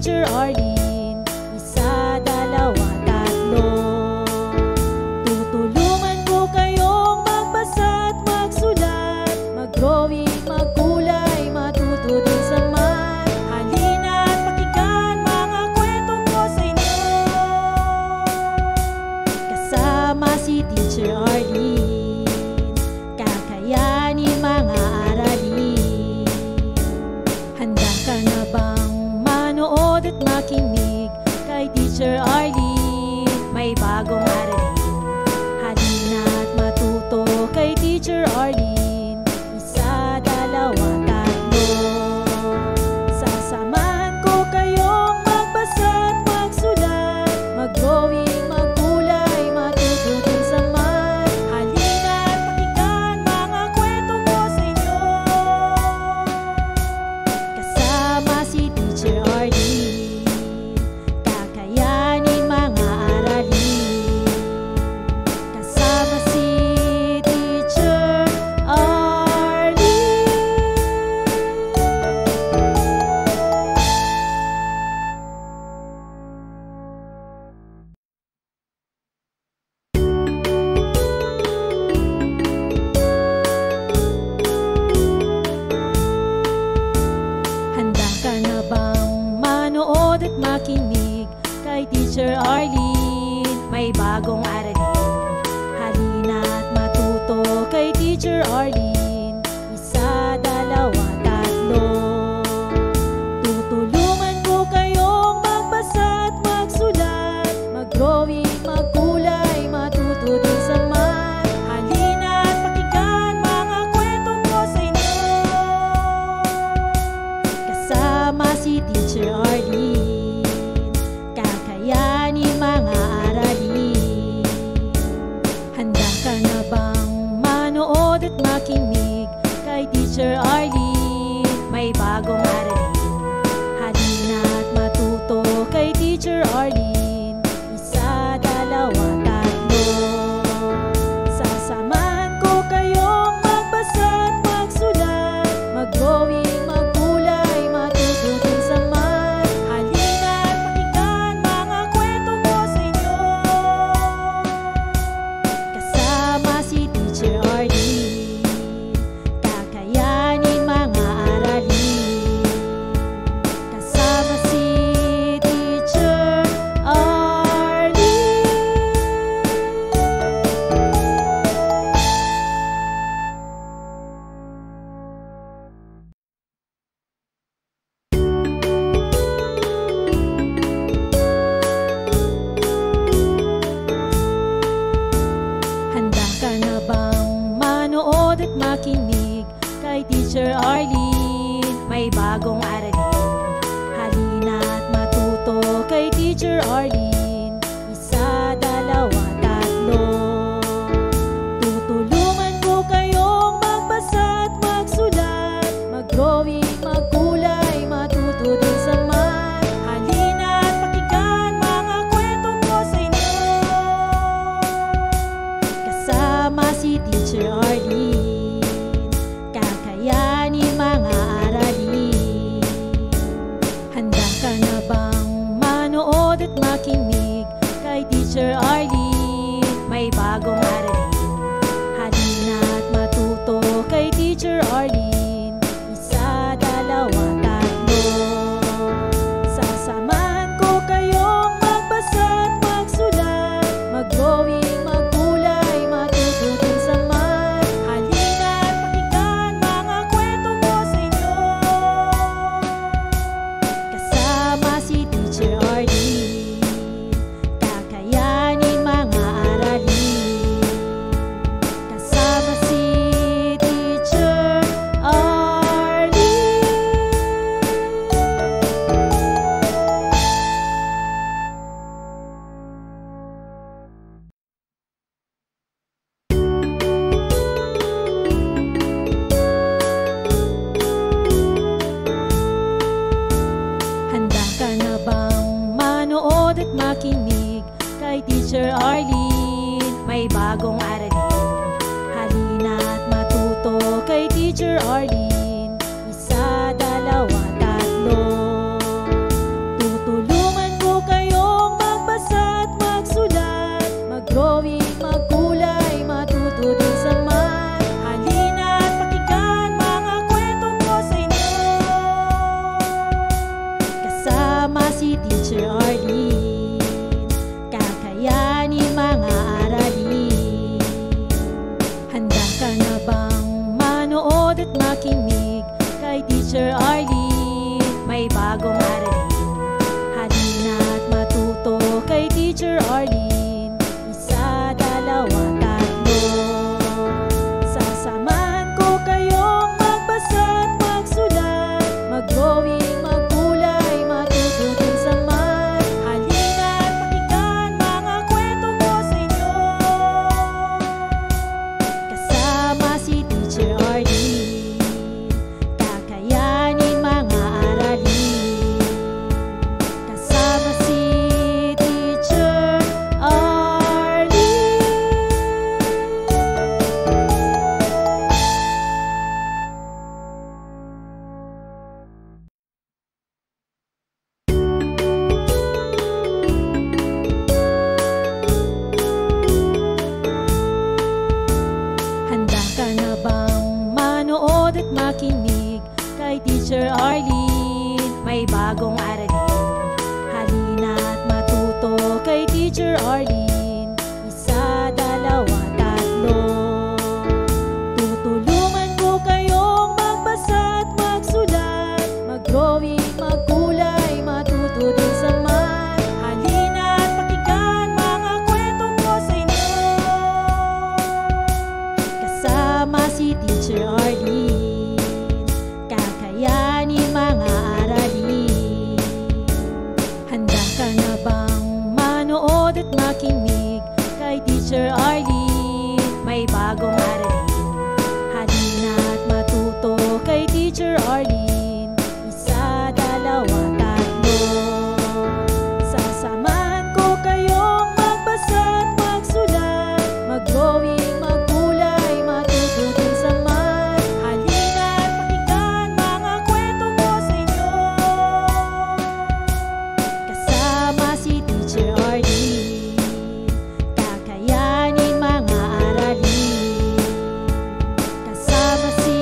Teacher Arlene. Isa, dalawa, tatlo. Tutulungan ko kayong magbasa at magsulat, mag-drawing, magkulay, matuto din sa math. Halina at pakinggan mga kwento ko sa inyo. Kasama si Teacher Arlene, kakayanin mga aralin. Handa ka na bang manood at makinig kay Teacher Arlene? May bagong aralin. Halina at matuto kay Teacher Arlene. Isa, dalawa, tatlo. Sasamahan ko kayong magbasa at magsulat, mag-drawing, magkulay, matuto din sa math. Halina at pakinggan mga kwento ko sa inyo. Kasama si Teacher Arlene, kakayanin mga aralin. Kasama si Teacher Arlene. Handa ka na bang manood at makinig kay Teacher Arlene? May bagong aralin. Halina at matuto kay Teacher Arlene. Isa, dalawa, tatlo. Tutulungan ko kayong magbasa at magsulat, mag-drawing, magkulay, matuto din sa math. Halina at pakinggan mga kwento ko sa inyo. Kasama si Teacher Arlene, kakayanin mga aralin. Handa ka na bang manood at makinig kay Teacher Arlene? May bagong aralin. Halina at matuto kay Teacher Arlene. Isa, dalawa, tatlo. Sasamahan ko kayong magbasa at magsulat, mag-drawing, magkulay, matuto din sa math. Halina at pakinggan mga kwento ko sa inyo. Kasama si Teacher Arlene, kakayanin mga aralin. Kasama si Teacher Arlene. Handa ka na bang manood at makinig kay Teacher Arlene? May bagong aralin. Halina at matuto kay Teacher Arlene. Isa, dalawa, tatlo. Tutulungan ko kayong magbasa at magsulat, mag-drawing, magkulay, matuto din sa math. Halina at pakinggan mga kwento ko sa inyo. Kasama si Teacher Arlene, kakayanin mga aralin. Handa ka na bang manood at makinig kay Teacher Arlene? May bagong aralin. Halina at matuto kay Teacher Arlene. Isa, dalawa, tatlo. Sasamahan ko kayong magbasa at magsulat, mag-drawing, magkulay, matuto din sa math. Halina at pakinggan mga kwento ko sa inyo. Kasama si Teacher Arlene, kakayanin mga aralin. Kasama si Teacher Arlene. Handa ka na bang manood at makinig kay Teacher Arlene? May bagong aralin. Halina at matuto kay Teacher Arlene. Isa, dalawa, tatlo. manood at makinig kay Teacher Arlene. May bagong aralin, halina at matuto kay Teacher Arlene. Isa, dalawa, tatlo. Sasamahan ko kayong magbasa at magsulat, mag-drawing, magkulay, matuto din sa math. Halina at pakinggan mga kwento ko sa inyo, kasama si Teacher Arlene. Kakayanin mga aralin, kasama si Teacher Arlene. Handa ka na bang manood at makinig kay Teacher Arlene? May bagong aralin, halina at matuto kay Teacher Arlene. Isa, dalawa, tatlo. Tutulungan ko kayong magbasa at magsulat, mag-drawing, magkulay, matuto din sa math. Halina at pakinggan mga kwento ko sa inyo, kasama si Teacher Arlene. Kakayanin mga aralin. Handa ka na bang manood at makinig kay Teacher Arlene? May bagong aralin, halina at matuto kay Teacher Arlene. Isa, dalawa, tatlo. Sasamahan ko kayong magbasa at magsulat, mag-drawing, magkulay, matuto din sa math. Halina at pakinggan mga kwento ko sa inyo, kasama si Teacher Arlene. Kakayanin mga aralin, kasama si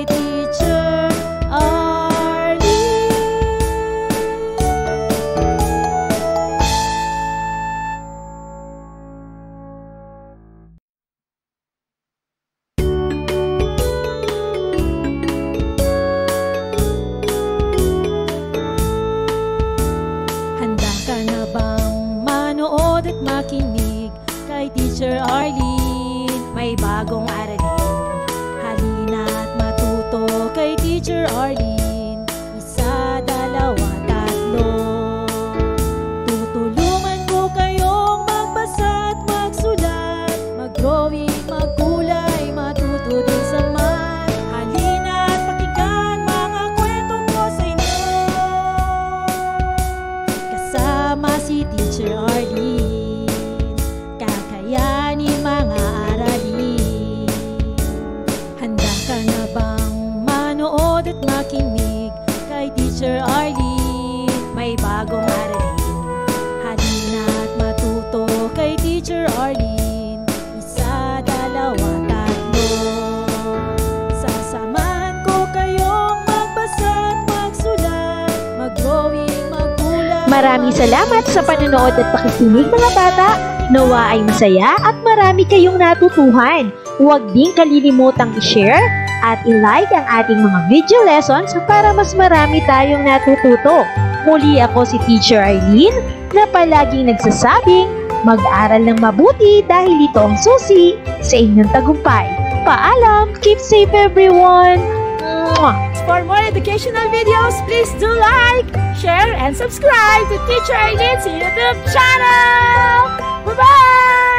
Teacher Arlene. Handa ka na bang manood at makinig kay Teacher Arlene? May bagong aralin, halina at matuto kay Teacher Arlene. Isa, dalawa, tatlo. Tutulungan ko kayong magbasa at magsulat, mag-drawing, magkulay, matuto din sa math. Halina at pakinggan mga kwento ko sa inyo, kasama si Teacher Arlene. Kakayanin mga aralin. Handa ka na bang manood at makinig kay Teacher Arlene? May bagong aralin, halina at matuto kay Teacher Arlene. Isa, dalawa, tatlo. Sasamahan ko kayong magbasa at magsulat, mag-drawing, magkulay. Maraming salamat sa panonood at pakikinig mga bata. Nawa ay masaya at marami kayong natutuhan. Huwag din kalilimutang i-share at i-like ang ating mga video lessons para mas marami tayong natututo. Muli ako si Teacher Arlene na palaging nagsasabing mag-aral ng mabuti dahil ito ang susi sa inyong tagumpay. Paalam! Keep safe everyone! Mwah! For more educational videos, please do like, share, and subscribe to Teacher Arlene's YouTube channel! Bye-bye!